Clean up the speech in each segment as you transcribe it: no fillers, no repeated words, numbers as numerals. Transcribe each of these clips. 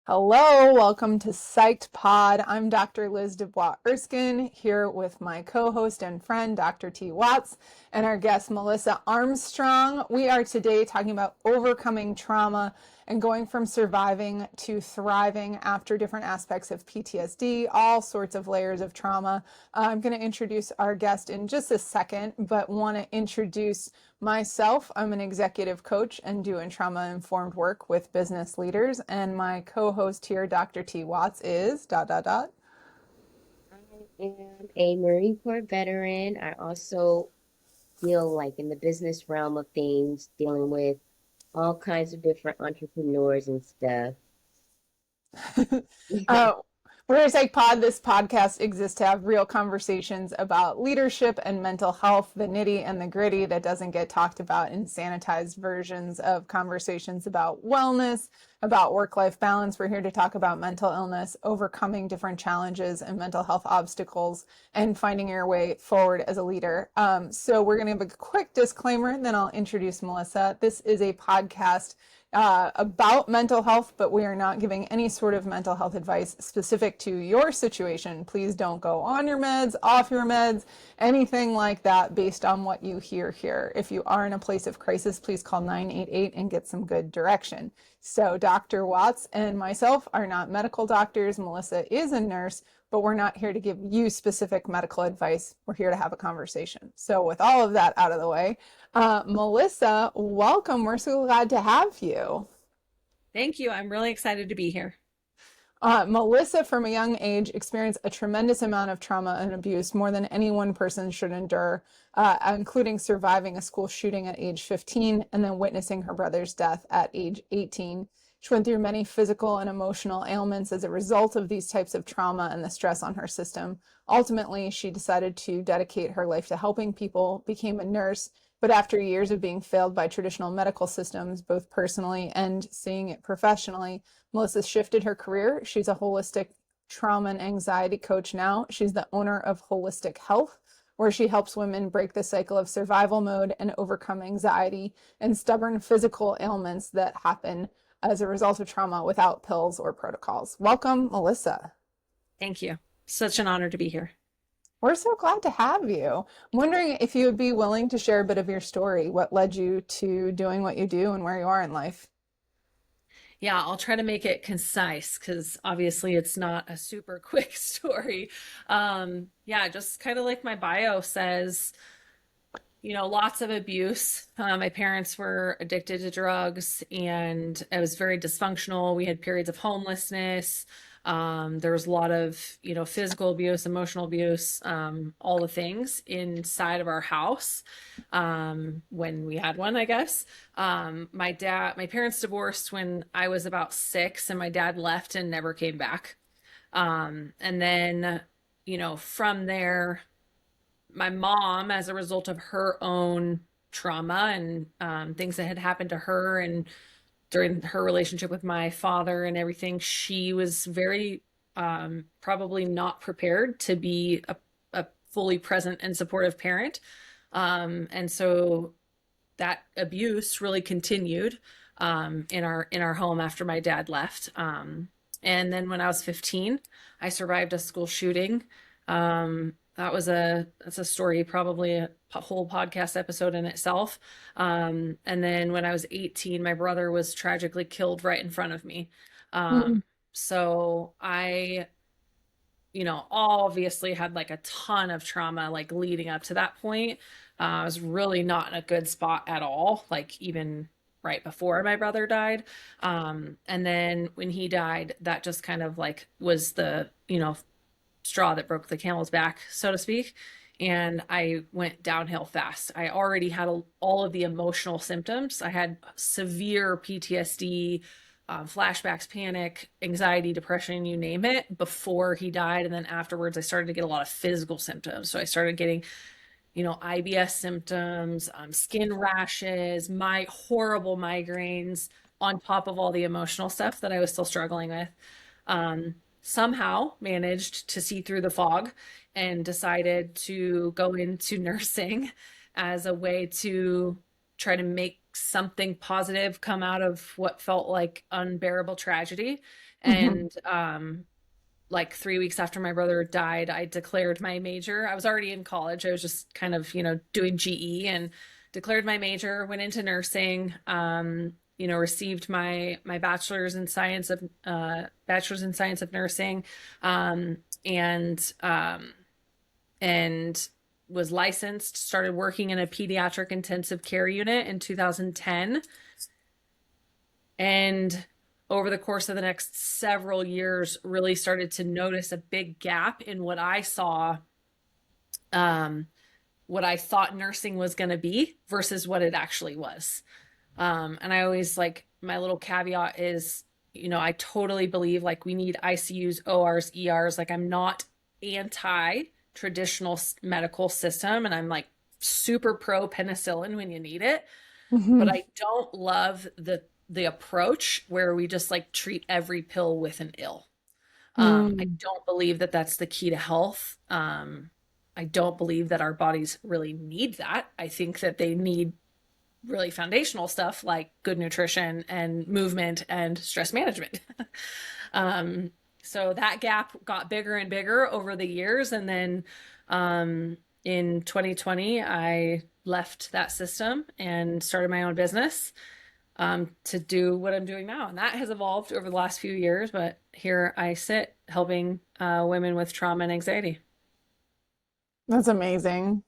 Hello, welcome to Psyched Pod. I'm Dr. Liz Dubois Erskine here with my co-host and friend, Dr. T. Watts, and our guest, Melissa Armstrong. We are today talking about overcoming trauma and going from surviving to thriving after different aspects of PTSD, all sorts of layers of trauma. I'm going to introduce our guest in just a second, but want to introduce myself. I'm an executive coach and doing trauma-informed work with business leaders. And my co-host here, Dr. T. Watts, is ... I am a Marine Corps veteran. I also deal like in the business realm of things, dealing with all kinds of different entrepreneurs and stuff. uh, we're going to say pod. This podcast exists to have real conversations about leadership and mental health, the nitty and the gritty that doesn't get talked about in sanitized versions of conversations about wellness, about work-life balance. We're here to talk about mental illness, overcoming different challenges and mental health obstacles, and finding your way forward as a leader. So we're going to have a quick disclaimer, and then I'll introduce Melissa. This is a podcast about mental health, but we are not giving any sort of mental health advice specific to your situation. Please don't go on your meds, off your meds, anything like that based on what you hear here. If you are in a place of crisis, please call 988 and get some good direction. So Dr. Watts and myself are not medical doctors. Melissa is a nurse, but we're not here to give you specific medical advice. We're here to have a conversation. So with all of that out of the way, Melissa, welcome. We're so glad to have you. Thank you. I'm really excited to be here. Melissa, from a young age, experienced a tremendous amount of trauma and abuse, more than any one person should endure, including surviving a school shooting at age 15 and then witnessing her brother's death at age 18. She went through many physical and emotional ailments as a result of these types of trauma and the stress on her system. Ultimately, she decided to dedicate her life to helping people, became a nurse, but after years of being failed by traditional medical systems, both personally and seeing it professionally, Melissa shifted her career. She's a holistic trauma and anxiety coach now. She's the owner of Holistic Health, where she helps women break the cycle of survival mode and overcome anxiety and stubborn physical ailments that happen as a result of trauma without pills or protocols. Welcome, Melissa. Thank you. Such an honor to be here. We're so glad to have you. I'm wondering if you would be willing to share a bit of your story. What led you to doing what you do and where you are in life? Yeah, I'll try to make it concise because obviously it's not a super quick story. Yeah, just kind of like my bio says, lots of abuse. My parents were addicted to drugs and it was very dysfunctional. We had periods of homelessness. There was a lot of, physical abuse, emotional abuse, all the things inside of our house when we had one, I guess. My parents divorced when I was about 6, and my dad left and never came back. And then, from there, my mom, as a result of her own trauma and things that had happened to her and during her relationship with my father and everything, she was very probably not prepared to be a fully present and supportive parent. And so that abuse really continued in our home after my dad left. And then when I was 15, I survived a school shooting. That's a story, probably a whole podcast episode in itself. And then when I was 18, my brother was tragically killed right in front of me. Mm. So I, obviously had like a ton of trauma like leading up to that point. I was really not in a good spot at all, like even right before my brother died. And then when he died, that just kind of like was the, straw that broke the camel's back, so to speak. And I went downhill fast. I already had all of the emotional symptoms. I had severe PTSD, flashbacks, panic, anxiety, depression, you name it, before he died. And then afterwards, I started to get a lot of physical symptoms. So I started getting, IBS symptoms, skin rashes, my horrible migraines, on top of all the emotional stuff that I was still struggling with. Somehow managed to see through the fog and decided to go into nursing as a way to try to make something positive come out of what felt like unbearable tragedy. Mhm. And like 3 weeks after my brother died, I declared my major. I was already in college. I was just kind of, doing GE, and declared my major, went into nursing, received my bachelor's in science of nursing, um, and um, and was licensed, started working in a pediatric intensive care unit in 2010. And over the course of the next several years, really started to notice a big gap in um, what I thought nursing was going to be versus what it actually was. And I always like, my little caveat is, I totally believe like we need ICUs, ORs, ERs. Like, I'm not anti traditional medical system, and I'm like super pro penicillin when you need it, but Mhm. I don't love the approach where we just like treat every pill with an ill. I Mm. don't believe that that's the key to health. I don't believe that our bodies really need that. I think that they need really foundational stuff like good nutrition and movement and stress management. um, so that gap got bigger and bigger over the years. And then in 2020, I left that system and started my own business to do what I'm doing now. And that has evolved over the last few years. But here I sit helping women with trauma and anxiety. That's amazing.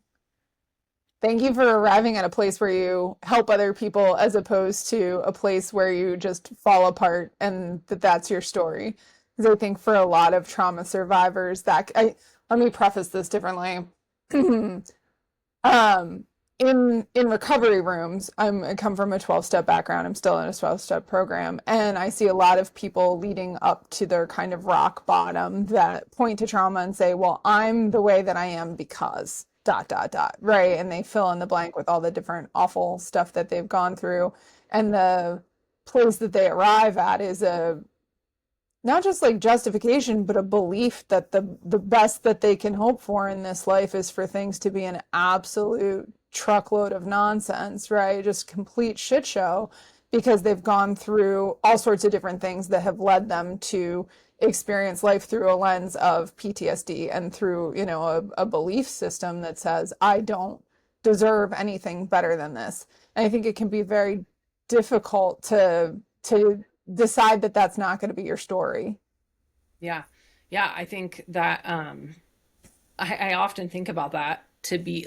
Thank you for arriving at a place where you help other people as opposed to a place where you just fall apart and that's your story. Because I think for a lot of trauma survivors, let me preface this differently. Um, in recovery rooms, I come from a 12-step background. I'm still in a 12-step program, and I see a lot of people leading up to their kind of rock bottom that point to trauma and say, "Well, I'm the way that I am because dot dot dot," right? And they fill in the blank with all the different awful stuff that they've gone through, and the place that they arrive at is a not just like justification, but a belief that the best that they can hope for in this life is for things to be an absolute truckload of nonsense, right? Just complete shit show because they've gone through all sorts of different things that have led them to experience life through a lens of PTSD and through, a belief system that says, I don't deserve anything better than this. And I think it can be very difficult to decide that that's not going to be your story. Yeah. Yeah. I think that I often think about that, to be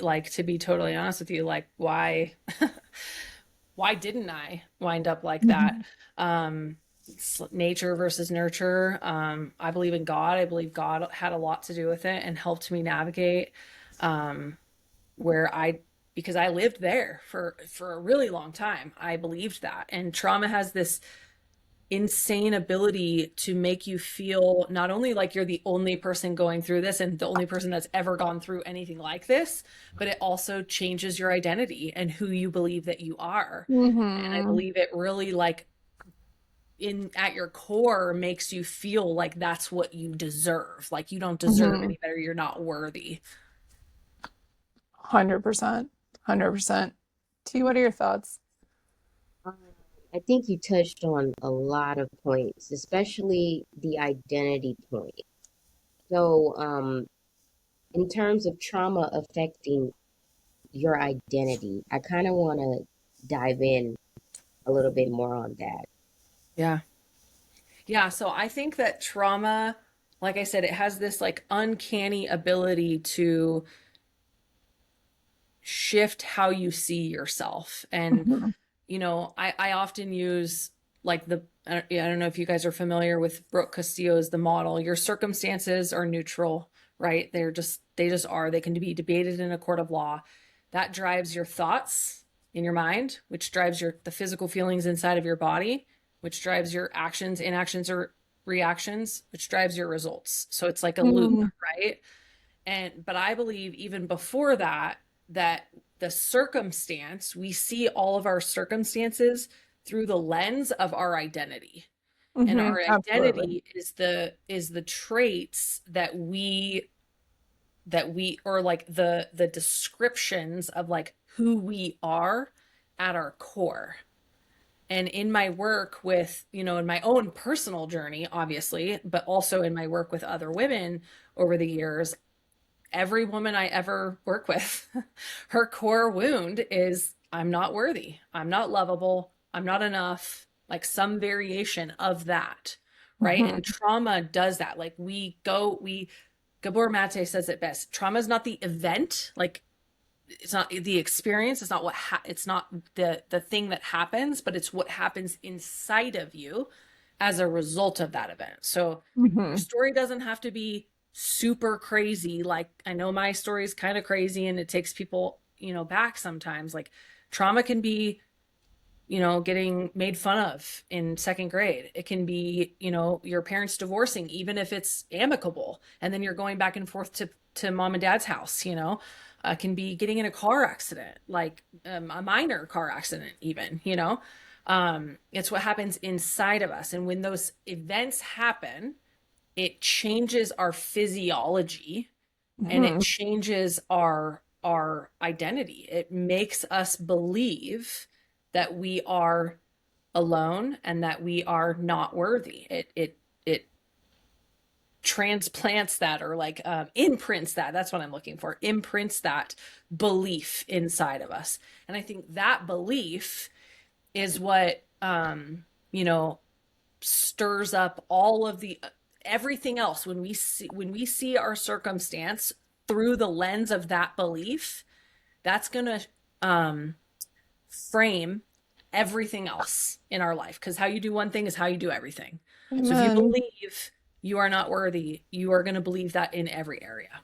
totally honest with you, like why didn't I wind up like that? Mhm. It's nature versus nurture. I believe in God. I believe God had a lot to do with it and helped me navigate um, where because I lived there for a really long time. I believed that. And trauma has this insane ability to make you feel not only like you're the only person going through this and the only person that's ever gone through anything like this, but it also changes your identity and who you believe that you are. And I Mhm. believe it really like in at your core makes you feel like that's what you deserve. Like you don't deserve Mhm. any better. You're not worthy. 100%. 100%. T, what are your thoughts? Um, I think you touched on a lot of points, especially the identity point. So, in terms of trauma affecting your identity, I kind of want to dive in a little bit more on that. Yeah. Yeah, so I think that trauma, like I said, it has this like uncanny ability to shift how you see yourself. And, Mhm. I often use like I don't know if you guys are familiar with Brooke Castillo's The Model. Your circumstances are neutral, right? They just are. They can be debated in a court of law. That drives your thoughts in your mind, which drives the physical feelings inside of your body, which drives your actions, inactions, or reactions, which drives your results. So it's like a loop, Mhm. right? But I believe even before that, that the circumstance, we see all of our circumstances through the lens of our identity. And our Mhm. Absolutely. identity is the traits that we or like the descriptions of like who we are at our core. And in my work with, in my own personal journey, obviously, but also in my work with other women over the years, every woman I ever work with, her core wound is I'm not worthy, I'm not lovable, I'm not enough, like some variation of that, right? Mm-hmm. And trauma does that. Like Gabor Mate says it best. Trauma is not the event, like it's not the experience, it's not it's not the thing that happens, but it's what happens inside of you as a result of that event. So your Mm-hmm. story doesn't have to be super crazy. Like I know my story is kind of crazy and it takes people, back sometimes. Like trauma can be, getting made fun of in second grade. It can be, your parents divorcing, even if it's amicable, and then you're going back and forth to mom and dad's house, can be getting in a car accident, like a minor car accident, even, it's what happens inside of us. And when those events happen, it changes our physiology and it Mm-hmm. changes our identity. It makes us believe that we are alone and that we are not worthy. It transplants that, or like imprints that. That's what I'm looking for. Imprints that belief inside of us. And I think that belief is what you know stirs up all of the everything else. When we see our circumstance through the lens of that belief, that's going to frame everything else in our life, because how you do one thing is how you do everything. So if you Amen. believe you are not worthy, you are going to believe that in every area.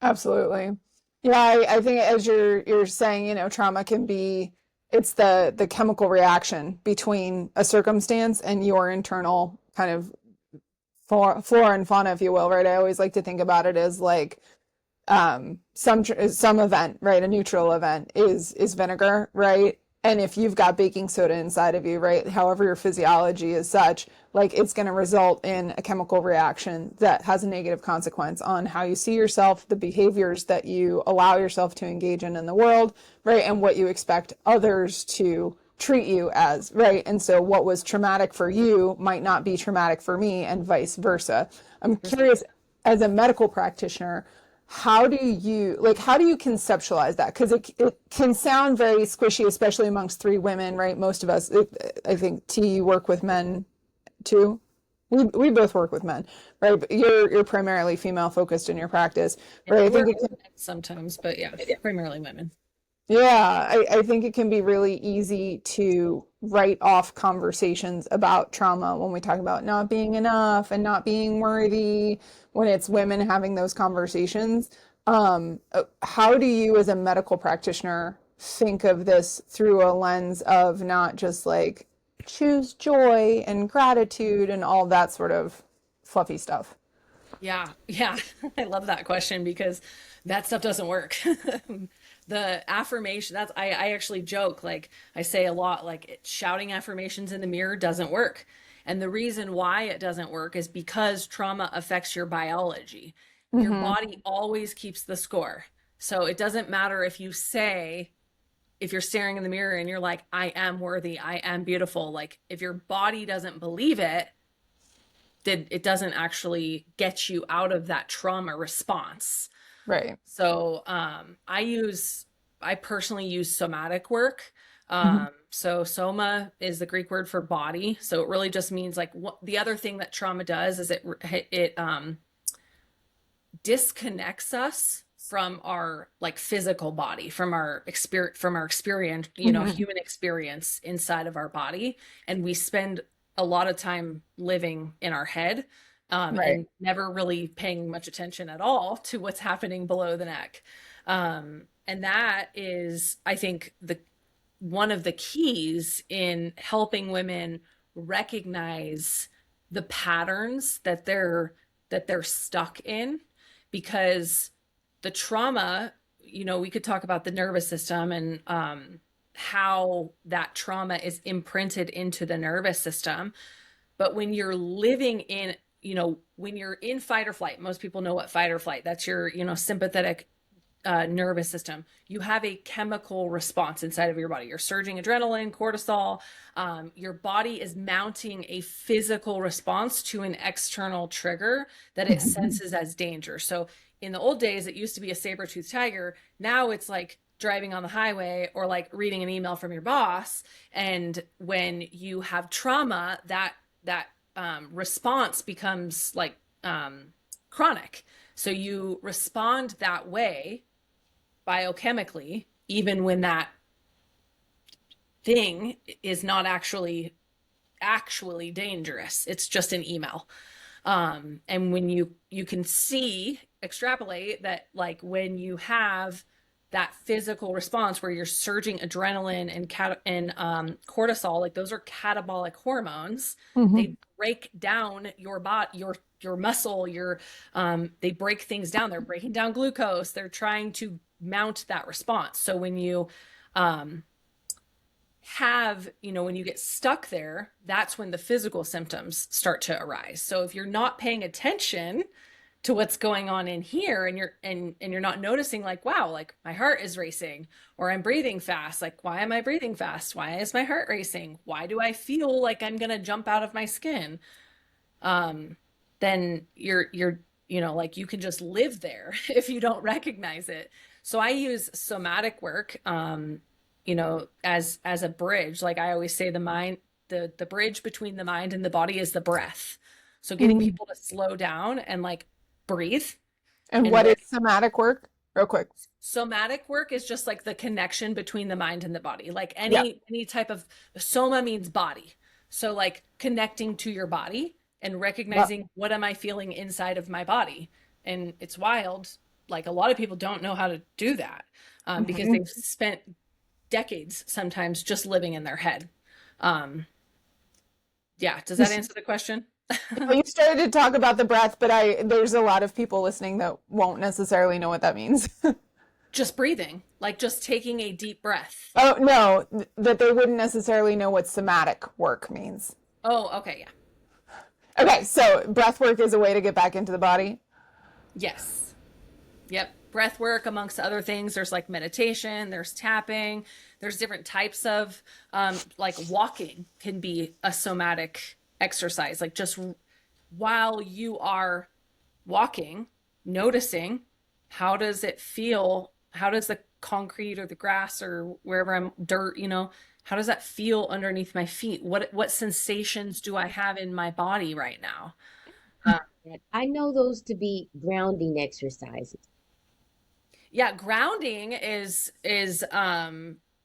Absolutely. Yeah, I think as you're saying, trauma can be it's the chemical reaction between a circumstance and your internal kind of flora and fauna, if you will, right? I always like to think about it as like some event, right? A neutral event is vinegar, right? And if you've got baking soda inside of you, right? However your physiology is such, like it's going to result in a chemical reaction that has a negative consequence on how you see yourself, the behaviors that you allow yourself to engage in the world, right? And what you expect others to treat you as, right? And so what was traumatic for you might not be traumatic for me, and vice versa. I'm curious, as a medical practitioner, how do you conceptualize that? Because it can sound very squishy, especially amongst three women, right? Most of us, I think, T, you work with men too. We both work with men, right? But you're primarily female focused in your practice, Yeah, right? I I think work it with can, men sometimes, but yeah, primarily women. yeah, I think it can be really easy to write off conversations about trauma when we talk about not being enough and not being worthy, when it's women having those conversations. How do you, as a medical practitioner, think of this through a lens of not just like choose joy and gratitude and all that sort of fluffy stuff? Yeah, yeah. I love that question because that stuff doesn't work. The affirmation, I actually joke, like I say a lot, like shouting affirmations in the mirror doesn't work. And the reason why it doesn't work is because trauma affects your biology. Your Mm-hmm. body always keeps the score. So it doesn't matter if you're staring in the mirror and you're like, I am worthy, I am beautiful. Like if your body doesn't believe it, then it doesn't actually get you out of that trauma response. Right. So I personally use somatic work. Mm-hmm. So soma is the Greek word for body. So it really just means like the other thing that trauma does is it disconnects us from our like physical body, from our experience, Mm-hmm. human experience inside of our body. And we spend a lot of time living in our head, Right. and never really paying much attention at all to what's happening below the neck. And that is, I think, the one of the keys in helping women recognize the patterns that they're stuck in, because the trauma, we could talk about the nervous system and how that trauma is imprinted into the nervous system. But when you're living in, when you're in fight or flight, most people know what fight or flight, that's your, sympathetic nervous system. You have a chemical response inside of your body. You're surging adrenaline, cortisol. Your body is mounting a physical response to an external trigger that it senses as danger. So in the old days, it used to be a saber-toothed tiger. Now it's like driving on the highway or like reading an email from your boss. And when you have trauma, that response becomes like chronic. So you respond that way biochemically, even when that thing is not actually dangerous. It's just an email. And when you can extrapolate that, like when you have that physical response where you're surging adrenaline and cortisol, like those are catabolic hormones. Mm-hmm. They break down your body, your muscle, they break things down. They're breaking down glucose. They're trying to mount that response. So when you when you get stuck there, that's when the physical symptoms start to arise. So if you're not paying attention to what's going on in here and you're not noticing, like, wow, like my heart is racing or I'm breathing fast. Like, why am I breathing fast? Why is my heart racing? Why do I feel like I'm going to jump out of my skin? Then you're like you can just live there if you don't recognize it. So I use somatic work, as a bridge. Like I always say, the bridge between the mind and the body is the breath. So getting people to slow down and like breathe. And what is somatic work? Real quick. Somatic work is just like the connection between the mind and the body. Like any type of soma means body. So like connecting to your body and recognizing what am I feeling inside of my body. And it's wild. Like a lot of people don't know how to do that because they've spent decades sometimes just living in their head. Does that answer the question? You started to talk about the breath, but there's a lot of people listening that won't necessarily know what that means. Just breathing, like just taking a deep breath. Oh, no, that they wouldn't necessarily know what somatic work means. Oh, okay, yeah. Okay, so breath work is a way to get back into the body? Yes. Yep. Breath work, amongst other things. There's like meditation, there's tapping, there's different types of, like walking can be a somatic exercise. Like just while you are walking, noticing how does it feel? How does the concrete or the grass or wherever I'm dirt, how does that feel underneath my feet? What sensations do I have in my body right now? I know those to be grounding exercises. Yeah, grounding is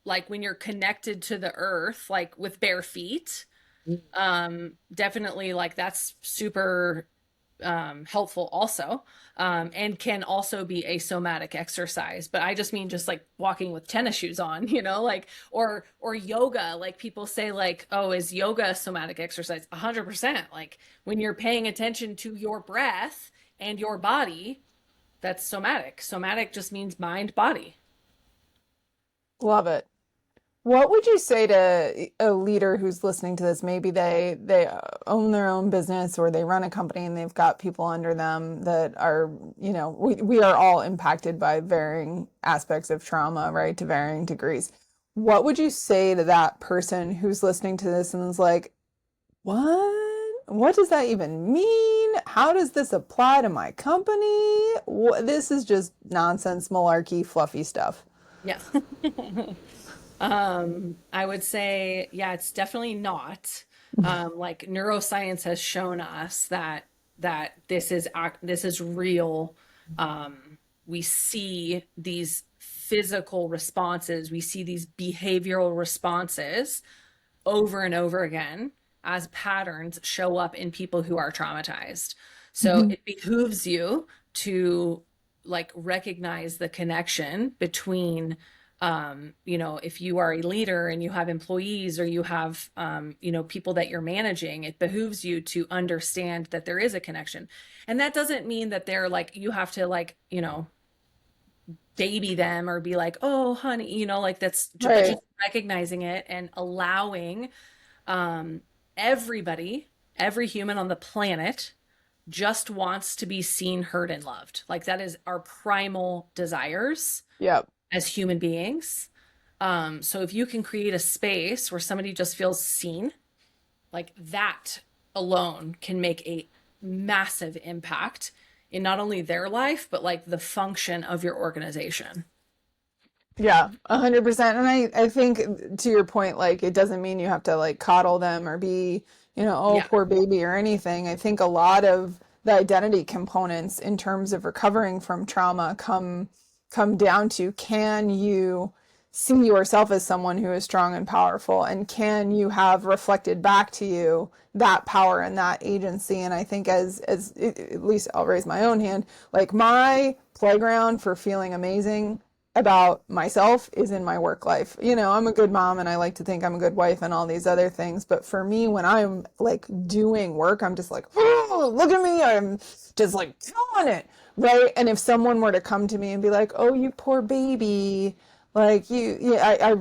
like when you're connected to the earth, like with bare feet. Definitely like that's super helpful also, and can also be a somatic exercise. But I just mean just like walking with tennis shoes on, like or yoga. Like people say like, oh, is yoga a somatic exercise? 100%. Like when you're paying attention to your breath and your body, that's somatic. Somatic just means mind, body. Love it. What would you say to a leader who's listening to this? Maybe they own their own business or they run a company and they've got people under them that are, we are all impacted by varying aspects of trauma, right, to varying degrees. What would you say to that person who's listening to this and is like, what? What does that even mean? How does this apply to my company? This is just nonsense, malarkey, fluffy stuff. Yeah. I would say, yeah, it's definitely not. Like neuroscience has shown us that this is real. We see these physical responses, we see these behavioral responses over and over again as patterns show up in people who are traumatized. So it behooves you to like recognize the connection between if you are a leader and you have employees or you have, people that you're managing, it behooves you to understand that there is a connection. And that doesn't mean that they're like, you have to like, baby them or be like, oh, honey, like that's just recognizing it and allowing every human on the planet just wants to be seen, heard, and loved. Like that is our primal desires Yep. as human beings. So if you can create a space where somebody just feels seen, like that alone can make a massive impact in not only their life, but like the function of your organization. Yeah, 100%. And I think to your point, like it doesn't mean you have to like coddle them or be, oh, Yeah. poor baby or anything. I think a lot of the identity components in terms of recovering from trauma come down to, can you see yourself as someone who is strong and powerful, and can you have reflected back to you that power and that agency? And I think as at least I'll raise my own hand, like my playground for feeling amazing about myself is in my work life. I'm a good mom and I like to think I'm a good wife and all these other things. But for me, when I'm like doing work, I'm just like, oh, look at me. I'm just like killing it. Right. And if someone were to come to me and be like, oh, you poor baby, like I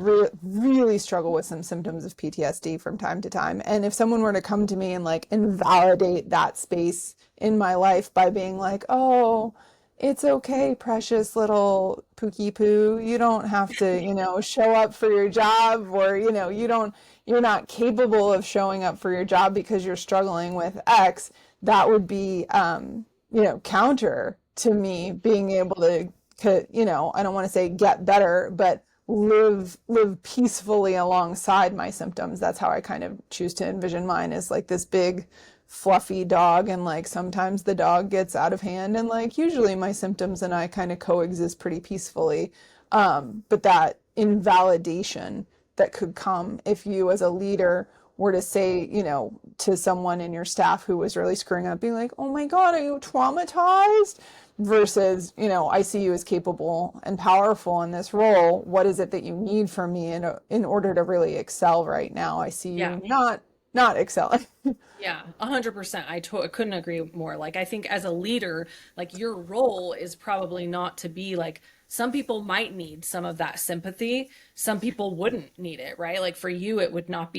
really struggle with some symptoms of PTSD from time to time. And if someone were to come to me and like invalidate that space in my life by being like, oh, it's okay, precious little pookie poo. You don't have to, show up for your job, or, you're not capable of showing up for your job because you're struggling with X. That would be, counter to me being able to, I don't want to say get better, but live peacefully alongside my symptoms. That's how I kind of choose to envision mine, is like this big fluffy dog, and like sometimes the dog gets out of hand, and like usually my symptoms and I kind of coexist pretty peacefully. But that invalidation that could come if you as a leader were to say, to someone in your staff who was really screwing up, being like, oh my God, are you traumatized? Versus, I see you as capable and powerful in this role. What is it that you need from me in order to really excel right now? I see Yeah. you not excelling. Yeah, 100%. I couldn't agree more. Like, I think as a leader, like your role is probably not to be like, some people might need some of that sympathy. Some people wouldn't need it, right? Like for you, it would not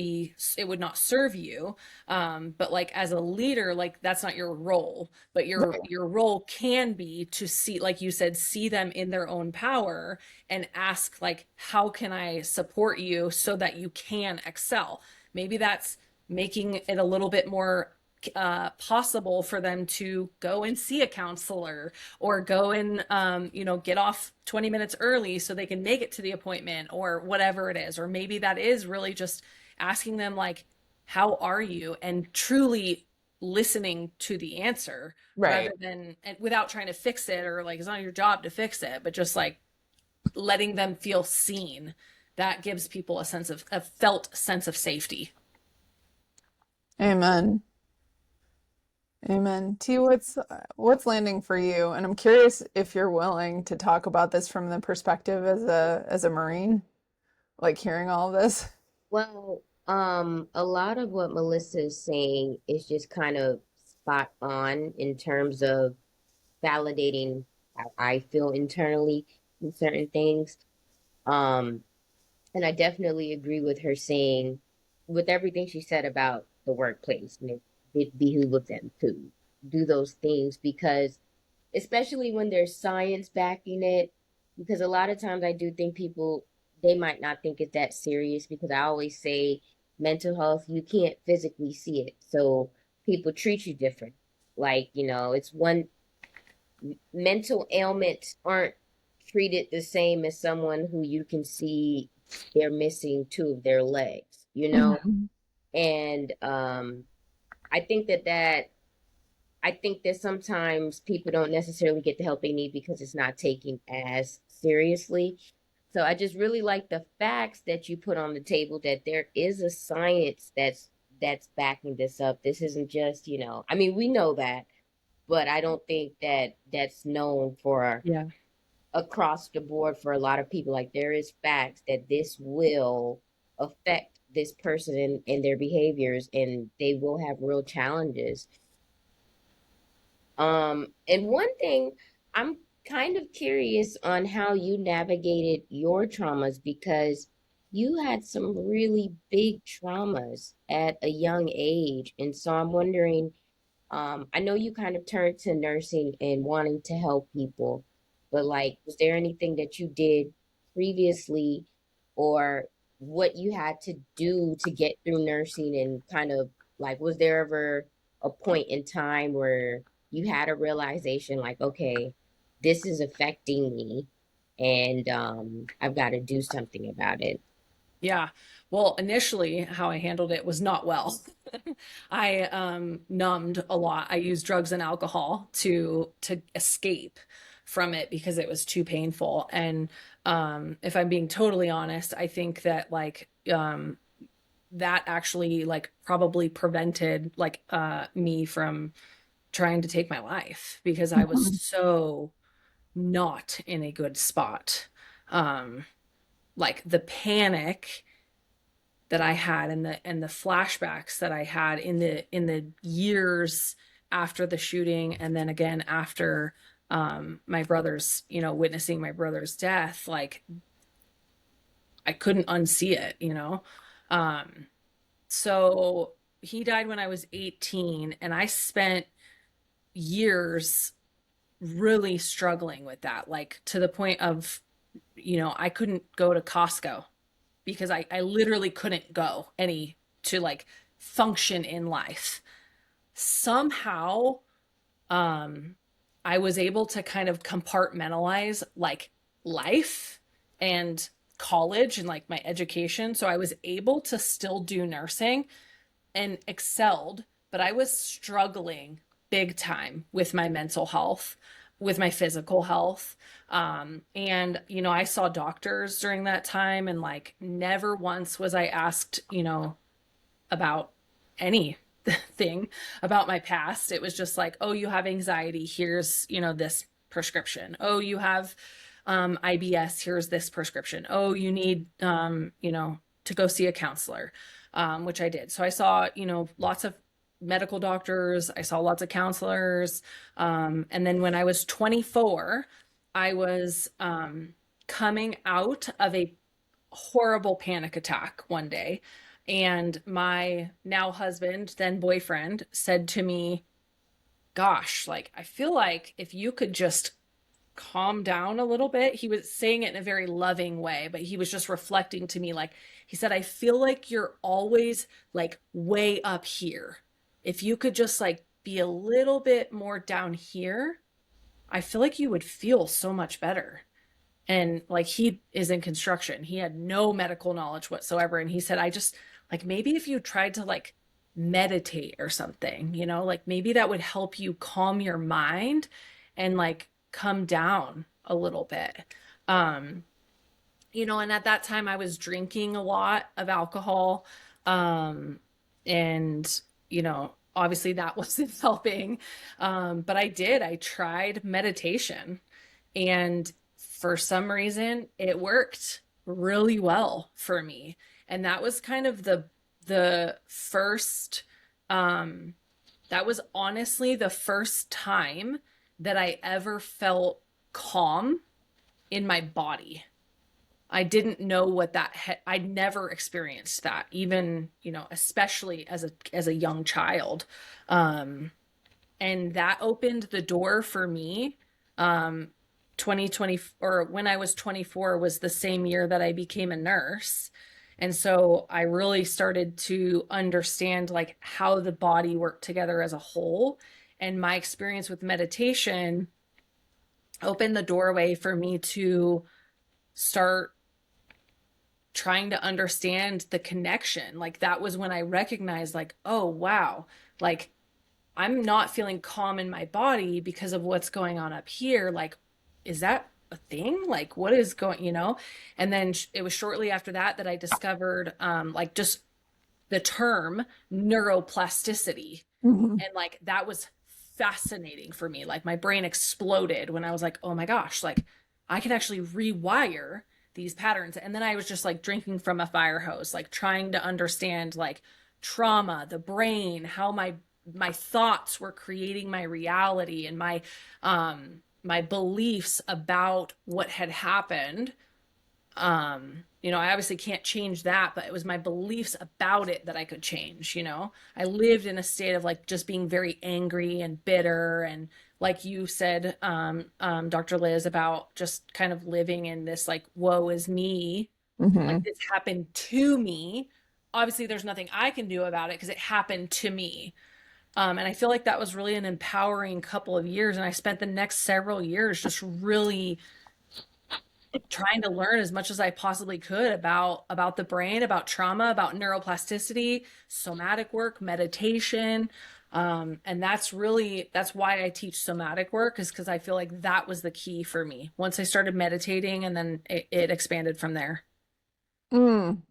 serve you. But like as a leader, like that's not your role, but Right. your role can be to see, like you said, see them in their own power and ask like, how can I support you so that you can excel? Maybe that's making it a little bit more possible for them to go and see a counselor, or go and get off 20 minutes early so they can make it to the appointment, or whatever it is. Or maybe that is really just asking them like, how are you, and truly listening to the answer, rather Right. than, and without trying to fix it, or like it's not your job to fix it, but just like letting them feel seen. That gives people a felt sense of safety. Amen. Amen. T, what's landing for you? And I'm curious if you're willing to talk about this from the perspective as a Marine, like hearing all of this. Well, a lot of what Melissa is saying is just kind of spot on in terms of validating how I feel internally in certain things. Um, and I definitely agree with her saying, with everything she said about the workplace, and it behooves them to do those things, because especially when there's science backing it, because a lot of times I do think people, they might not think it's that serious, because I always say mental health, you can't physically see it. So people treat you different. Like, it's one, mental ailments aren't treated the same as someone who you can see they're missing two of their legs. Mhm. And I think I think that sometimes people don't necessarily get the help they need because it's not taken as seriously. So I just really like the facts that you put on the table, that there is a science that's backing this up. This isn't just, I mean, we know that, but I don't think that that's known for Yeah. across the board for a lot of people. Like there is facts that this will affect this person and their behaviors, and they will have real challenges. And one thing, I'm kind of curious on how you navigated your traumas, because you had some really big traumas at a young age. And so I'm wondering, I know you kind of turned to nursing and wanting to help people, but like, was there anything that you did previously or what you had to do to get through nursing and kind of like, was there ever a point in time where you had a realization like, okay, this is affecting me and I've got to do something about it? Yeah. Well, initially, how I handled it was not well. I numbed a lot. I used drugs and alcohol to escape from it because it was too painful. And if I'm being totally honest, I think that like that actually like probably prevented like me from trying to take my life because I was Mhm. so not in a good spot. Um, like the panic that I had and the flashbacks that I had in the years after the shooting and then again after my brother's, you know, witnessing my brother's death, like I couldn't unsee it, you know. Um so he died when I was 18 and I spent years really struggling with that, like to the point of, you know, I couldn't go to Costco because I literally couldn't go any to like function in life. Somehow, um, I was able to kind of compartmentalize like life and college and like my education. So I was able to still do nursing and excelled, but I was struggling big time with my mental health, with my physical health. And, you know, I saw doctors during that time, and like never once was I asked, you know, about anything about my past. It was just like, oh, you have anxiety. Here's, you know, this prescription. Oh, you have IBS. Here's this prescription. Oh, you need, you know, to go see a counselor, which I did. So I saw, you know, lots of medical doctors. I saw lots of counselors. And then when I was 24, I was coming out of a horrible panic attack one day. And my now husband, then boyfriend, said to me, gosh, like, I feel like if you could just calm down a little bit. He was saying it in a very loving way, but he was just reflecting to me, like, he said, I feel like you're always like way up here. If you could just like be a little bit more down here, I feel like you would feel so much better. And like he is in construction, he had no medical knowledge whatsoever, and he said, I just like, maybe if you tried to like meditate or something, you know, like maybe that would help you calm your mind and like come down a little bit. um you know, and at that time I was drinking a lot of alcohol, um and you know, obviously that wasn't helping. But I tried meditation, and for some reason it worked really well for me. And that was kind of the first um that was honestly the first time that I ever felt calm in my body. I didn't know what I'd never experienced that, even, you know, especially as a young child. Um and that opened the door for me. 2020, or when I was 24, was the same year that I became a nurse. And so I really started to understand like how the body worked together as a whole. And my experience with meditation opened the doorway for me to start trying to understand the connection. Like that was when I recognized like, oh wow, like I'm not feeling calm in my body because of what's going on up here. Like, is that a thing? Like, what is going, you know? And then it was shortly after that that I discovered, like, just the term neuroplasticity. Mhm. And like, that was fascinating for me. Like, my brain exploded when I was like, oh my gosh, like, I can actually rewire these patterns. And then I was just like drinking from a fire hose, like, trying to understand, like, trauma, the brain, how my thoughts were creating my reality, and my beliefs about what had happened, I obviously can't change that, but it was my beliefs about it that I could change. I lived in a state of like just being very angry and bitter. And like you said, Dr. Liz, about just kind of living in this like, woe is me, like Hmm. this happened to me. Obviously, there's nothing I can do about it because it happened to me. And I feel like that was really an empowering couple of years. And I spent the next several years just really trying to learn as much as I possibly could about the brain, about trauma, about neuroplasticity, somatic work, meditation. And that's why I teach somatic work, is because I feel like that was the key for me. Once I started meditating, and then it expanded from there. Mm.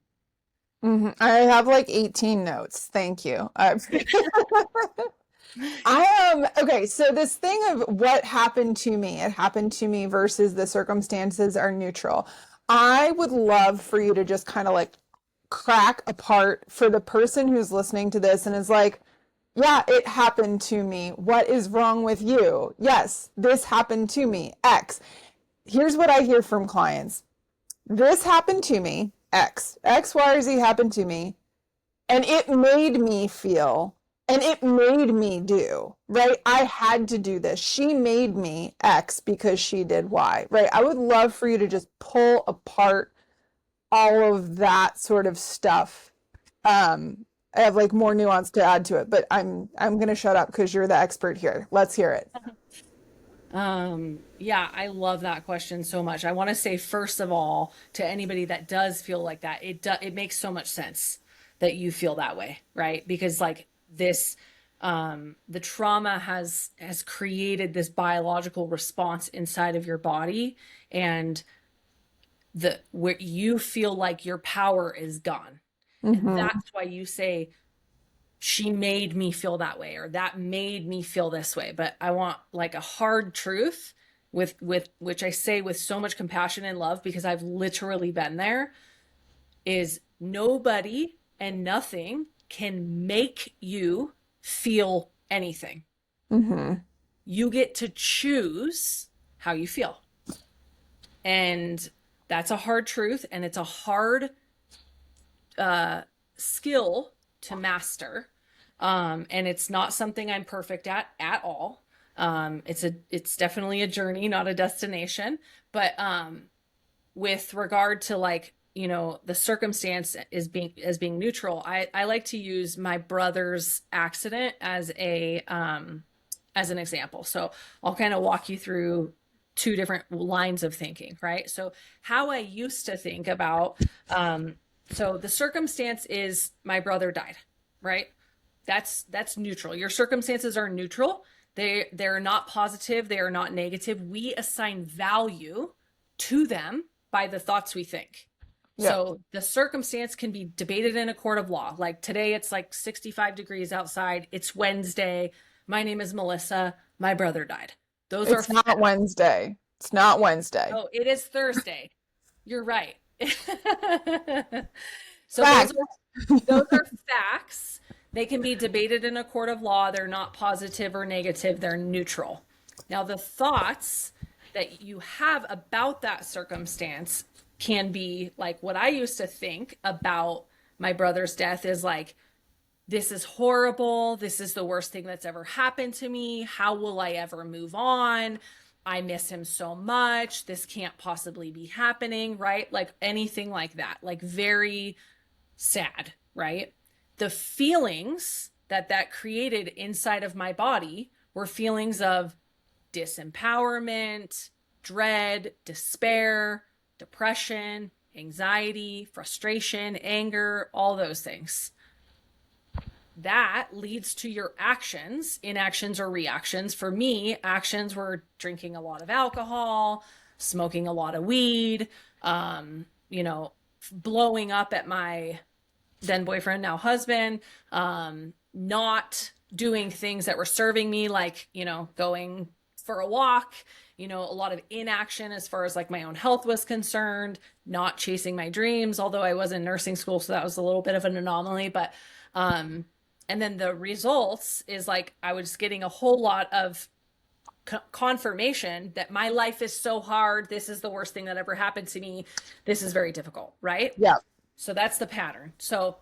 Hmm. I have like 18 notes. Thank you. I am okay. So this thing of what happened to me, it happened to me versus the circumstances are neutral. I would love for you to just kind of like crack apart for the person who's listening to this and is like, yeah, it happened to me. What is wrong with you? Yes, this happened to me. X. Here's what I hear from clients. This happened to me. X. X, Y, or Z happened to me. And it made me feel, and it made me do, right? I had to do this. She made me X because she did Y, right? I would love for you to just pull apart all of that sort of stuff. I have like more nuance to add to it, but I'm gonna shut up because you're the expert here. Let's hear it. Yeah, I love that question so much. I want to say, first of all, to anybody that does feel like that, it makes so much sense that you feel that way, right? Because like this, the trauma has created this biological response inside of your body, and the where you feel like your power is gone. And Mm-hmm. that's why you say, she made me feel that way, or that made me feel this way. But I want like a hard truth, with which I say with so much compassion and love, because I've literally been there, is nobody and nothing can make you feel anything. Mm-hmm. You get to choose how you feel. And that's a hard truth, and it's a hard skill to master. And it's not something I'm perfect at all. It's definitely a journey, not a destination. But with regard to like, the circumstance is being neutral, I like to use my brother's accident as an example. So I'll kind of walk you through two different lines of thinking, right? So how I used to think about, so the circumstance is my brother died, right? That's neutral. Your circumstances are neutral. They're not positive, they are not negative. We assign value to them by the thoughts we think. Yeah. So the circumstance can be debated in a court of law. Like today it's like 65 degrees outside. It's Wednesday. My name is Melissa. My brother died. Those are It's not facts. Wednesday. It's not Wednesday. Oh, it is Thursday. You're right. So Fact. those are facts. They can be debated in a court of law. They're not positive or negative, they're neutral. Now, the thoughts that you have about that circumstance can be like, what I used to think about my brother's death is like, this is horrible. This is the worst thing that's ever happened to me. How will I ever move on? I miss him so much. This can't possibly be happening, right? Like anything like that, like very sad, right? The feelings that created inside of my body were feelings of disempowerment, dread, despair, depression, anxiety, frustration, anger, all those things. That leads to your actions, inactions or reactions. For me, actions were drinking a lot of alcohol, smoking a lot of weed, blowing up at my then boyfriend, now husband, not doing things that were serving me, like, going for a walk, a lot of inaction as far as like my own health was concerned, not chasing my dreams, although I was in nursing school, so that was a little bit of an anomaly. But, and then the results is like I was getting a whole lot of confirmation that my life is so hard. This is the worst thing that ever happened to me. This is very difficult, right? Yeah. So that's the pattern. So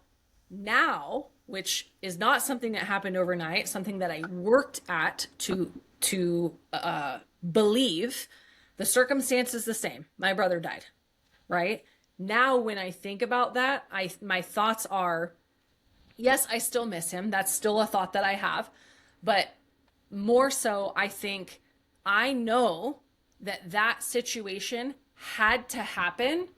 now, which is not something that happened overnight, something that I worked at to believe, the circumstance is the same. My brother died, right? Now, when I think about that, my thoughts are, yes, I still miss him. That's still a thought that I have. But more so, I think I know that that situation had to happen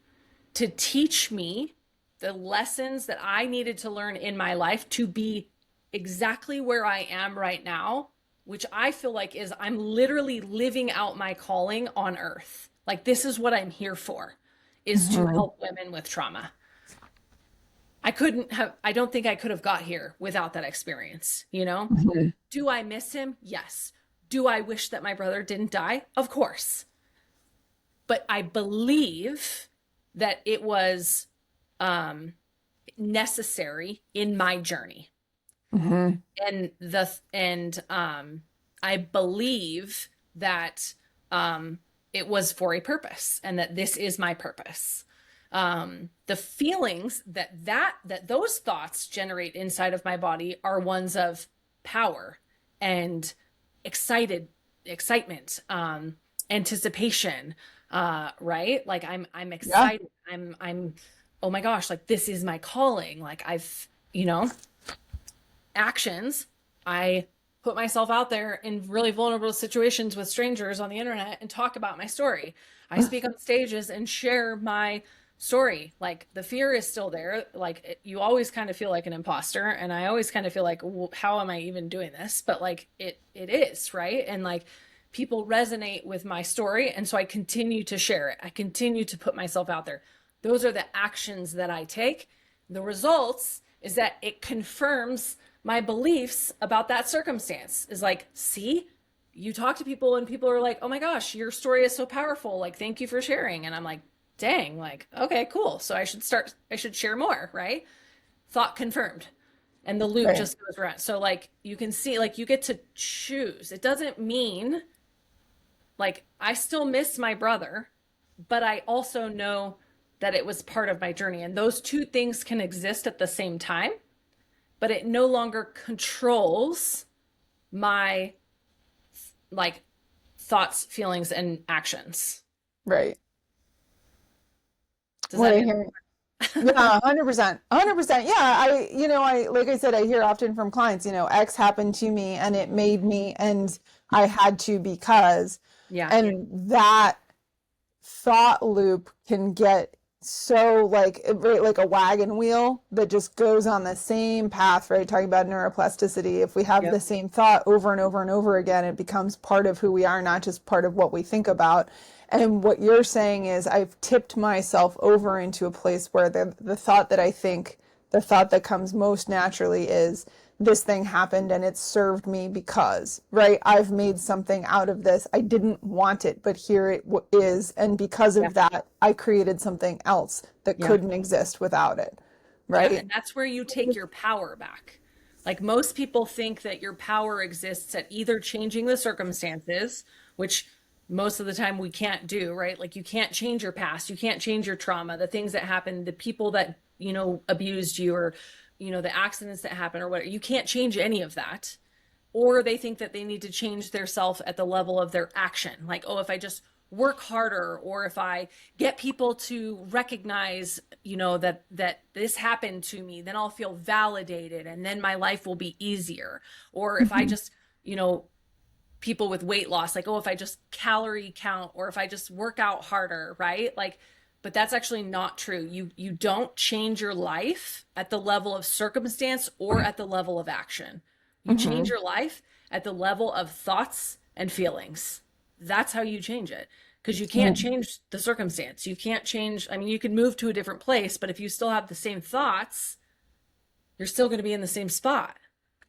to teach me the lessons that I needed to learn in my life to be exactly where I am right now, which I feel like is I'm literally living out my calling on earth. Like, this is what I'm here for, is to help women with trauma. I don't think I could have got here without that experience, you know? Do I miss him? Yes. Do I wish that my brother didn't die? Of course. But I believe that it was necessary in my journey. And I believe that it was for a purpose, and that this is my purpose. The feelings that those thoughts generate inside of my body are ones of power and excitement, anticipation, right? Like I'm excited. Yeah. I'm, oh my gosh, like this is my calling. Like actions. I put myself out there in really vulnerable situations with strangers on the internet and talk about my story. I speak on stages and share my story. Like, the fear is still there. Like, you always kind of feel like an imposter, and I always kind of feel like, well, how am I even doing this? But like it is, right? And like, people resonate with my story, and so I continue to share it. I continue to put myself out there. Those are the actions that I take. The results is that it confirms my beliefs about that circumstance. Is like, see, you talk to people and people are like, oh my gosh, your story is so powerful. Like, thank you for sharing. And I'm like, dang, like, okay, cool. So I should share more, right? Thought confirmed. And the loop just goes around. So like, you can see, like, you get to choose. It doesn't mean, like, I still miss my brother, but I also know that it was part of my journey. And those two things can exist at the same time, but it no longer controls my like thoughts, feelings, and actions. Right. Does that make Yeah, 100%. 100%. Yeah, like I said, I hear often from clients, X happened to me and it made me, and I had to because, and that thought loop can get so like a wagon wheel that just goes on the same path, right? Talking about neuroplasticity. If we have the same thought over and over and over again, it becomes part of who we are, not just part of what we think about. And what you're saying is I've tipped myself over into a place where the thought that I think, the thought that comes most naturally is, this thing happened and it served me because, right? I've made something out of this. I didn't want it, but here it is. And because of that, I created something else that couldn't exist without it, right? And that's where you take your power back. Like, most people think that your power exists at either changing the circumstances, which most of the time we can't do, right? Like, you can't change your past. You can't change your trauma, the things that happened, the people that, abused you, or, the accidents that happen or whatever. You can't change any of that. Or they think that they need to change their self at the level of their action. Like, oh, if I just work harder, or if I get people to recognize, that this happened to me, then I'll feel validated and then my life will be easier. Or if I just, people with weight loss, like, oh, if I just calorie count, or if I just work out harder, right? Like, but that's actually not true. You don't change your life at the level of circumstance or at the level of action. You change your life at the level of thoughts and feelings. That's how you change it. Because you can't change the circumstance. You can't change, you can move to a different place, but if you still have the same thoughts, you're still going to be in the same spot.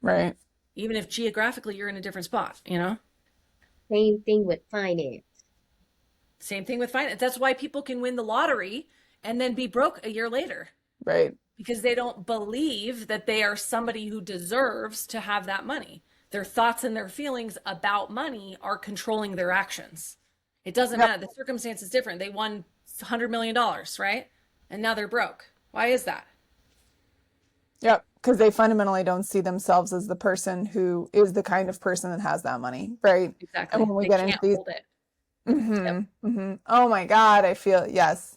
Right. Even if geographically you're in a different spot, Same thing with finance. Same thing with finance. That's why people can win the lottery and then be broke a year later. Right. Because they don't believe that they are somebody who deserves to have that money. Their thoughts and their feelings about money are controlling their actions. It doesn't Yep. matter. The circumstance is different. They won $100 million, right? And now they're broke. Why is that? Yep. Because they fundamentally don't see themselves as the person who is the kind of person that has that money, right? And Exactly. when we They get into can't these, hold it. Yep. Oh my God, I feel, yes.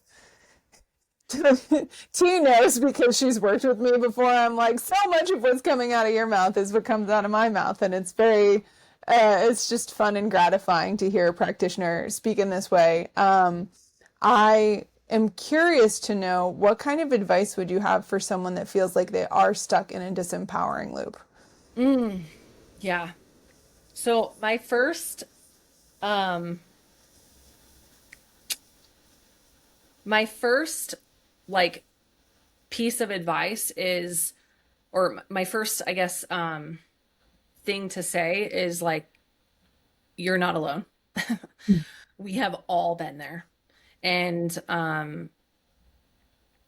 T knows because she's worked with me before. I'm like, so much of what's coming out of your mouth is what comes out of my mouth. And it's very, it's just fun and gratifying to hear a practitioner speak in this way. I am curious to know what kind of advice would you have for someone that feels like they are stuck in a disempowering loop? Yeah. So um, my first like piece of advice is, or my first, I guess, thing to say is like, you're not alone. We have all been there. And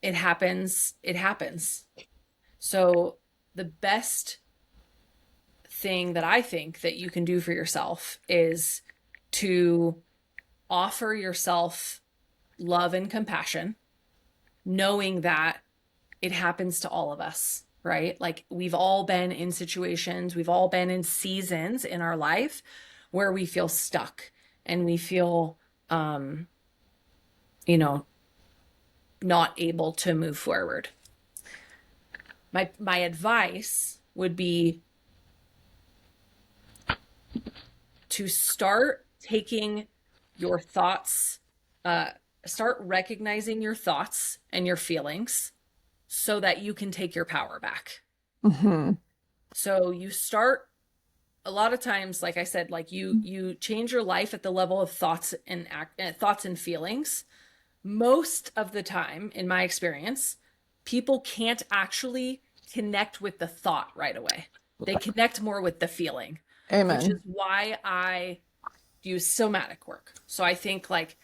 it happens. It happens. So the best thing that I think that you can do for yourself is to offer yourself love and compassion, knowing that it happens to all of us, right? Like we've all been in situations, we've all been in seasons in our life where we feel stuck and we feel, you know, not able to move forward. My advice would be to start taking your thoughts, start recognizing your thoughts and your feelings so that you can take your power back. Mm-hmm. So you start a lot of times, like I said, like you change your life at the level of thoughts and feelings. Most of the time, in my experience, people can't actually connect with the thought right away. They connect more with the feeling, which is Amen. why I use somatic work. So I think like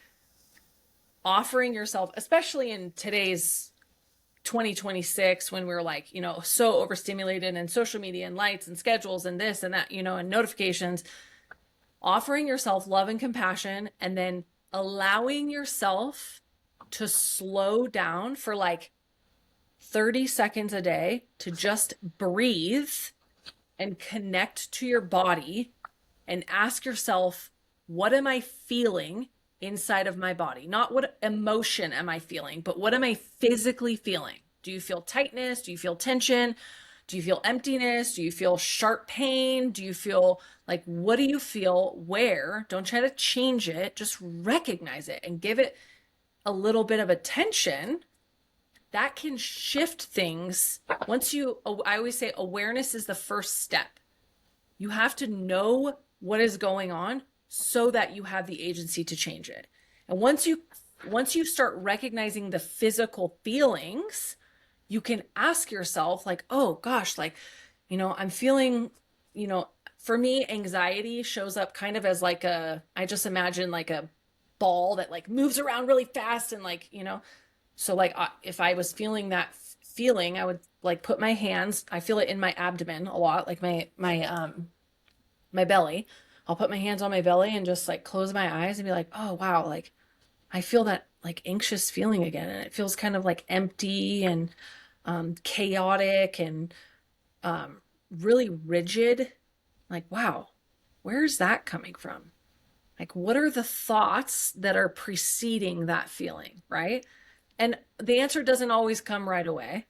offering yourself, especially in today's 2026 when we're like, so overstimulated and social media and lights and schedules and this and that, and notifications, offering yourself love and compassion and then allowing yourself to slow down for like 30 seconds a day to just breathe and connect to your body and ask yourself, what am I feeling inside of my body? Not what emotion am I feeling, but what am I physically feeling? Do you feel tightness? Do you feel tension? Do you feel emptiness? Do you feel sharp pain? Do you feel like, what do you feel? Where? Don't try to change it. Just recognize it and give it a little bit of attention. That can shift things. I always say awareness is the first step. You have to know what is going on so that you have the agency to change it. And once you start recognizing the physical feelings, you can ask yourself like, oh gosh, like, I'm feeling, for me, anxiety shows up kind of as like I just imagine like a ball that like moves around really fast and like, so like if I was feeling that feeling, I would like put my hands, I feel it in my abdomen a lot, like my belly. I'll put my hands on my belly and just like close my eyes and be like, oh wow, like I feel that like anxious feeling again. And it feels kind of like empty and chaotic and really rigid. Like, wow, where's that coming from? Like, what are the thoughts that are preceding that feeling, right? And the answer doesn't always come right away,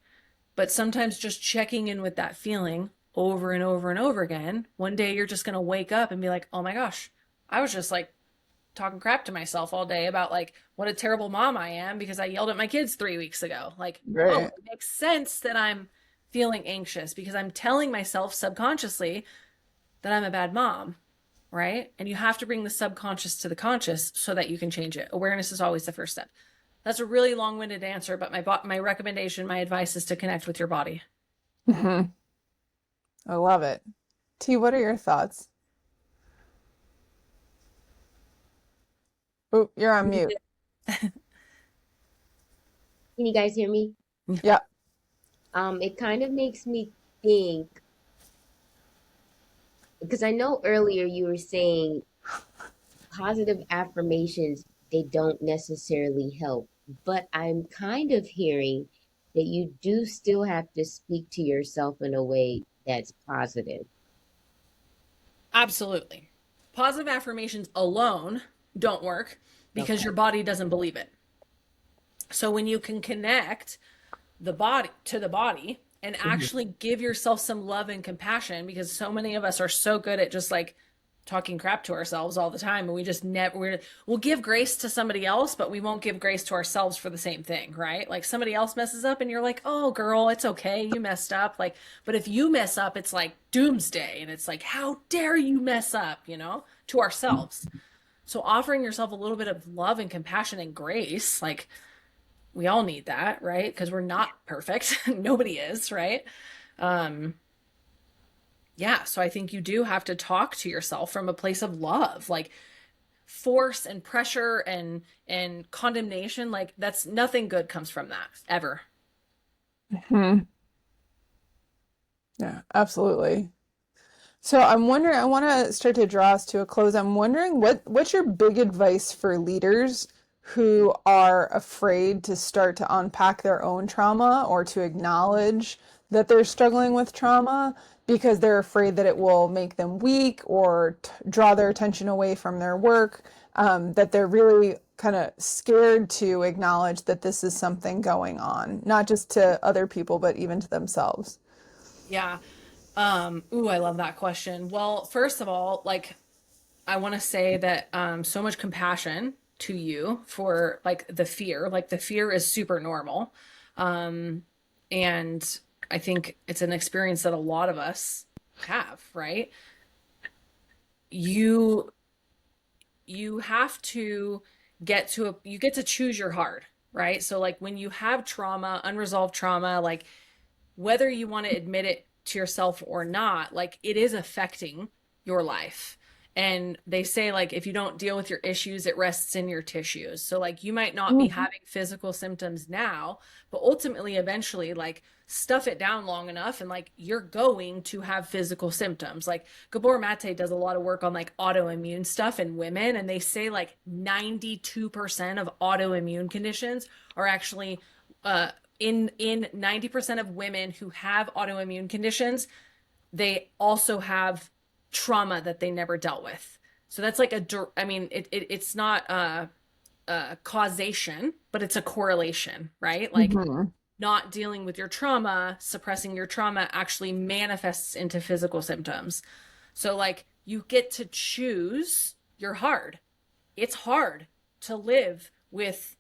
but sometimes just checking in with that feeling over and over and over again, one day you're just going to wake up and be like, oh my gosh, I was just like talking crap to myself all day about like what a terrible mom I am because I yelled at my kids 3 weeks ago. Like, oh, Right. it makes sense that I'm feeling anxious because I'm telling myself subconsciously that I'm a bad mom, right? And you have to bring the subconscious to the conscious so that you can change it. Awareness is always the first step. That's a really long-winded answer, but my recommendation, my advice is to connect with your body. Hmm. I love it. T, what are your thoughts? Oh, you're on mute. Can you guys hear me? Yeah. It kind of makes me think because I know earlier you were saying positive affirmations, they don't necessarily help, but I'm kind of hearing that you do still have to speak to yourself in a way that's positive. Absolutely. Positive affirmations alone don't work because Okay. your body doesn't believe it. So when you can connect the body to the body and Mhm. actually give yourself some love and compassion, because so many of us are so good at just like talking crap to ourselves all the time, and we just never we'll give grace to somebody else, but we won't give grace to ourselves for the same thing, right? Like somebody else messes up and you're like, oh girl, it's okay, you messed up. Like, but if you mess up, it's like doomsday, and it's like, how dare you mess up, to ourselves. So offering yourself a little bit of love and compassion and grace, like we all need that, right? Because we're not perfect. Nobody is, right? Um, yeah, so I think you do have to talk to yourself from a place of love. Like force and pressure and condemnation, like that's nothing good comes from that ever. Hmm. Yeah, absolutely. So I'm wondering, I want to start to draw us to a close. I'm wondering what's your big advice for leaders who are afraid to start to unpack their own trauma or to acknowledge that they're struggling with trauma because they're afraid that it will make them weak or draw their attention away from their work, that they're really kind of scared to acknowledge that this is something going on, not just to other people, but even to themselves. Yeah. Ooh, I love that question. Well, first of all, like I want to say that so much compassion to you for like the fear. Like the fear is super normal. Um, and I think it's an experience that a lot of us have, right? You you have to you get to choose your hard, right? So like when you have trauma, unresolved trauma, like whether you want to admit it to yourself or not, like it is affecting your life. And they say, like, if you don't deal with your issues, it rests in your tissues. So, like, you might not be Mhm. having physical symptoms now, but ultimately, eventually, like, stuff it down long enough and, like, you're going to have physical symptoms. Like, Gabor Mate does a lot of work on, like, autoimmune stuff in women. And they say, like, 92% of autoimmune conditions are actually uh, in 90% of women who have autoimmune conditions, they also have trauma that they never dealt with. So that's like I mean, it's not a causation, but it's a correlation, right? Like Mhm. not dealing with your trauma, suppressing your trauma actually manifests into physical symptoms. So like you get to choose your hard. It's hard to live with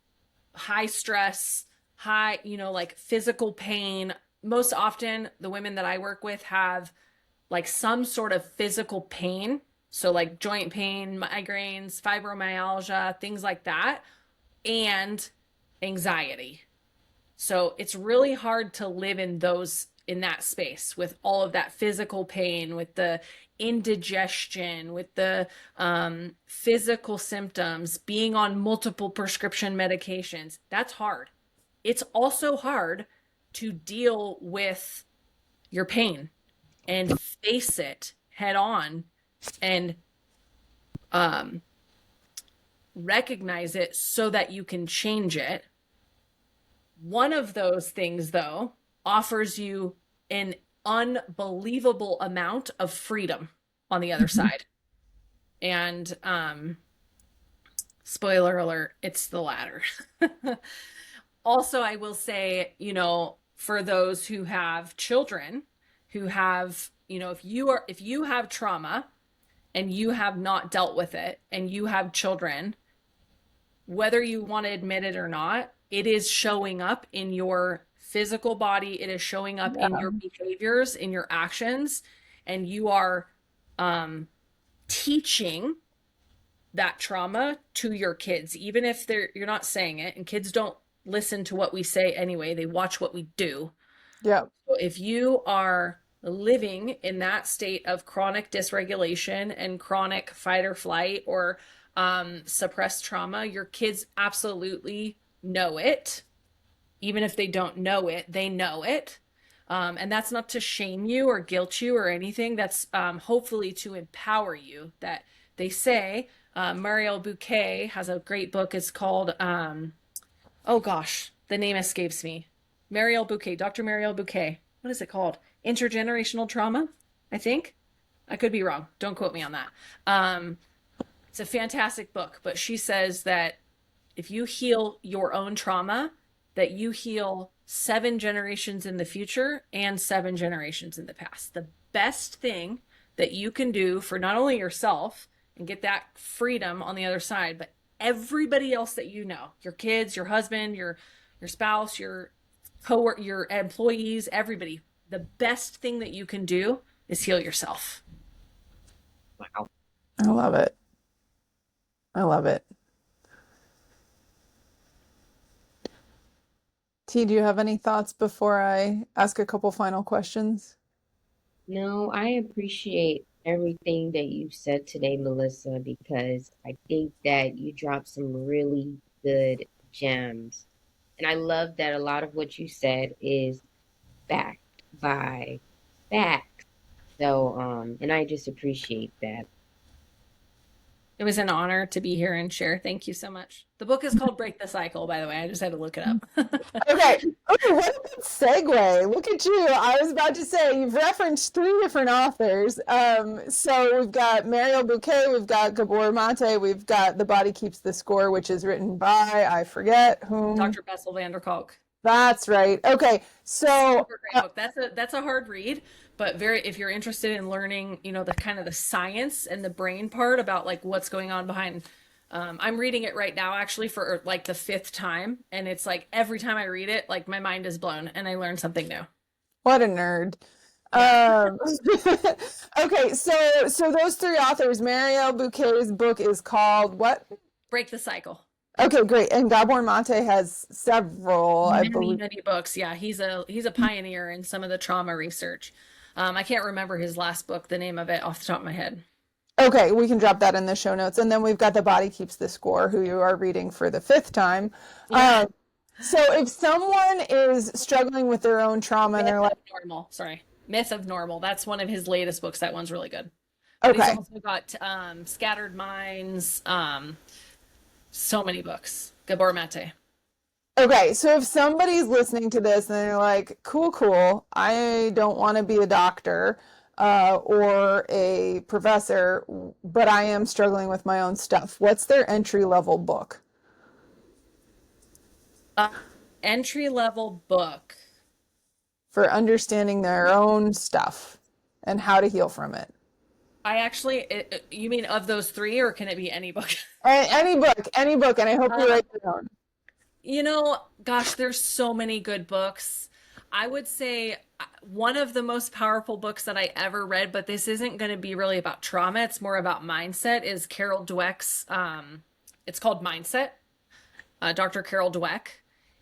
high stress, high, like physical pain. Most often, the women that I work with have like some sort of physical pain. So, like joint pain, migraines, fibromyalgia, things like that, and anxiety. So, it's really hard to live in that space with all of that physical pain, with the indigestion, with the physical symptoms, being on multiple prescription medications. That's hard. It's also hard to deal with your pain and face it head on and um, recognize it so that you can change it. One of those things, though, offers you an unbelievable amount of freedom on the other Mhm. side. And spoiler alert, it's the latter. Also, I will say, for those who have children who have, if you have trauma and you have not dealt with it and you have children, whether you want to admit it or not, it is showing up in your physical body, it is showing up in Yeah. your behaviors, in your actions, and you are um teaching that trauma to your kids, even if you're not saying it, and kids don't listen to what we say anyway, they watch what we do. Yeah. So if you are living in that state of chronic dysregulation and chronic fight or flight or suppressed trauma, your kids absolutely know it. Even if they don't know it, they know it. And that's not to shame you or guilt you or anything. That's hopefully to empower you. That they say, Mariel Bouquet has a great book. It's called, oh gosh, the name escapes me. Mariel Bouquet, Dr. Mariel Bouquet. What is it called? Intergenerational Trauma, I think. I could be wrong. Don't quote me on that. It's a fantastic book, but she says that if you heal your own trauma, that you heal 7 generations in the future and 7 generations in the past. The best thing that you can do for not only yourself and get that freedom on the other side, but everybody else that you know, your kids, your husband, your spouse, your your employees, everybody, the best thing that you can do is heal yourself. Wow. I love it. I love it. T, do you have any thoughts before I ask a couple final questions? No, I appreciate everything that you said today, Melissa, because I think that you dropped some really good gems. And I love that a lot of what you said is backed by facts. So, and I just appreciate that. It was an honor to be here and share. Thank you so much. The book is called Break the Cycle, by the way. I just had to look it up. Okay. Okay, what a good segue. Look at you. I was about to say you've referenced 3 different authors. So we've got Mariel Bouquet, we've got Gabor Mate, we've got The Body Keeps the Score, which is written by, I forget whom. Dr. Bessel van der Kolk. That's right. Okay. So Super great book. That's a hard read, but very if you're interested in learning, the kind of the science and the brain part about like what's going on behind. I'm reading it right now actually for like the 5th time, and it's like every time I read it, like my mind is blown and I learn something new. what a nerd. Okay, so those 3 authors, Mariel Bouquet's book is called what? Break the Cycle. Okay, great. And Gabor Mate has several, I Many, believe. many books. Yeah, he's a pioneer in some of the trauma research. I can't remember his last book, the name of it off the top of my head. Okay, we can drop that in the show notes. And then we've got The Body Keeps the Score, who you are reading for the 5th time. Yeah. So if someone is struggling with their own trauma and they're like, Normal, sorry. Myth of Normal. That's one of his latest books. That one's really good. But okay, he's also got Scattered Minds, so many books. Gabor Mate. okay, so if somebody's listening to this and they're like, cool, I don't want to be a doctor or a professor, but I am struggling with my own stuff. What's their entry-level book? Entry-level book. For understanding their own stuff and how to heal from it. I actually, you mean of those 3, or can it be any book? Any book, and I hope you write your own. Gosh, there's so many good books. I would say one of the most powerful books that I ever read, but this isn't going to be really about trauma, it's more about mindset, is Carol Dweck's, it's called Mindset, Dr. Carol Dweck.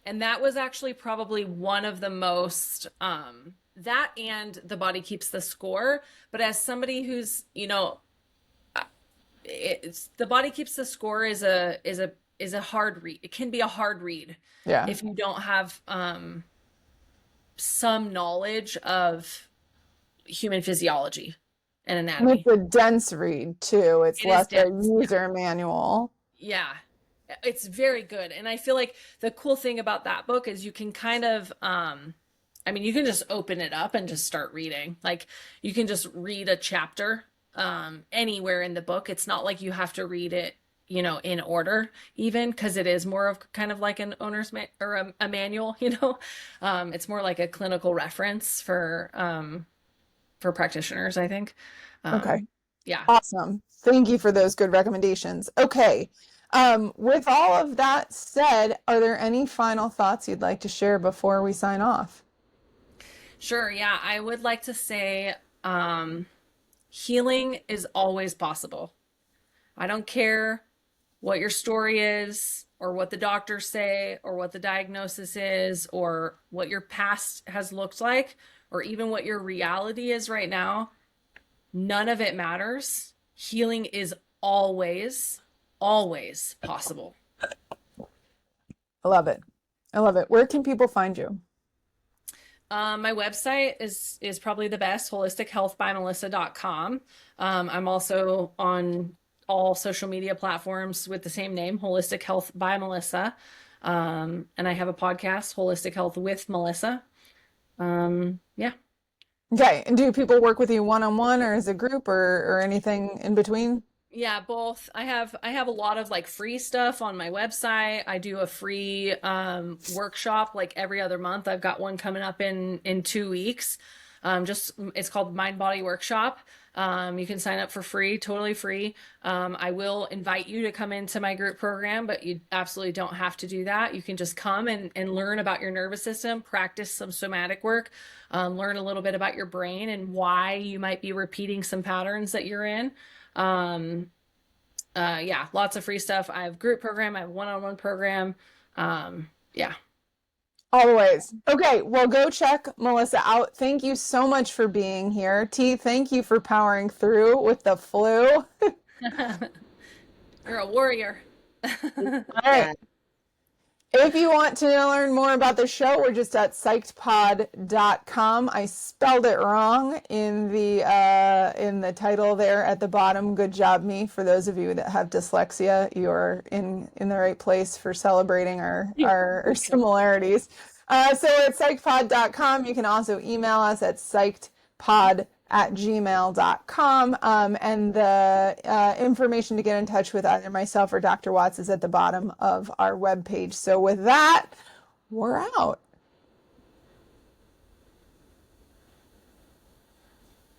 And that was actually probably one of the most, that and The Body Keeps the Score. But as somebody who's, The Body Keeps the Score is a hard read. It can be a hard read. Yeah. If you don't have some knowledge of human physiology and And anatomy. it's a dense read too. It's It is less a dense. user manual. Yeah. It's very good. And I feel like the cool thing about that book is you can kind of, you can just open it up and just start reading. Like you can just read a chapter anywhere in the book. It's not like you have to read it, in order even, because it is more of kind of like an owner's or a manual, it's more like a clinical reference for practitioners, I think. Okay. Yeah. Awesome. Thank you for those good recommendations. Okay. With all of that said, are there any final thoughts you'd like to share before we sign off? Sure. Yeah. I would like to say, healing is always possible. I don't care what your story is or what the doctors say or what the diagnosis is or what your past has looked like or even what your reality is right now. None of it matters. Healing is always possible. I love it. Where can people find you? My website is probably the best, holistichealthbymelissa.com. I'm also on all social media platforms with the same name, Holistic Health by Melissa. And I have a podcast, Holistic Health with Melissa. Yeah. Okay. And do people work with you one-on-one or as a group or anything in between? Yeah, both. I have a lot of like free stuff on my website. I do a free workshop like every other month. I've got one coming up in 2 weeks. Just it's called Mind Body Workshop. You can sign up for free, totally free. I will invite you to come into my group program, but you absolutely don't have to do that. You can just come and learn about your nervous system, practice some somatic work, learn a little bit about your brain and why you might be repeating some patterns that you're in. Um, yeah, lots of free stuff. I have group program, I have one-on-one program. Yeah. Always. Okay, well, go check Melissa out. Thank you so much for being here. T, thank you for powering through with the flu. You're a warrior. All right. If you want to learn more about the show, we're just at psychedpod.com. I spelled it wrong in the title there at the bottom. Good job, me. For those of you that have dyslexia, you're in the right place for celebrating our similarities. So at psychpod.com, you can also email us at psychedpod@gmail.com. And the information to get in touch with either myself or Dr. Watts is at the bottom of our webpage. So with that, we're out.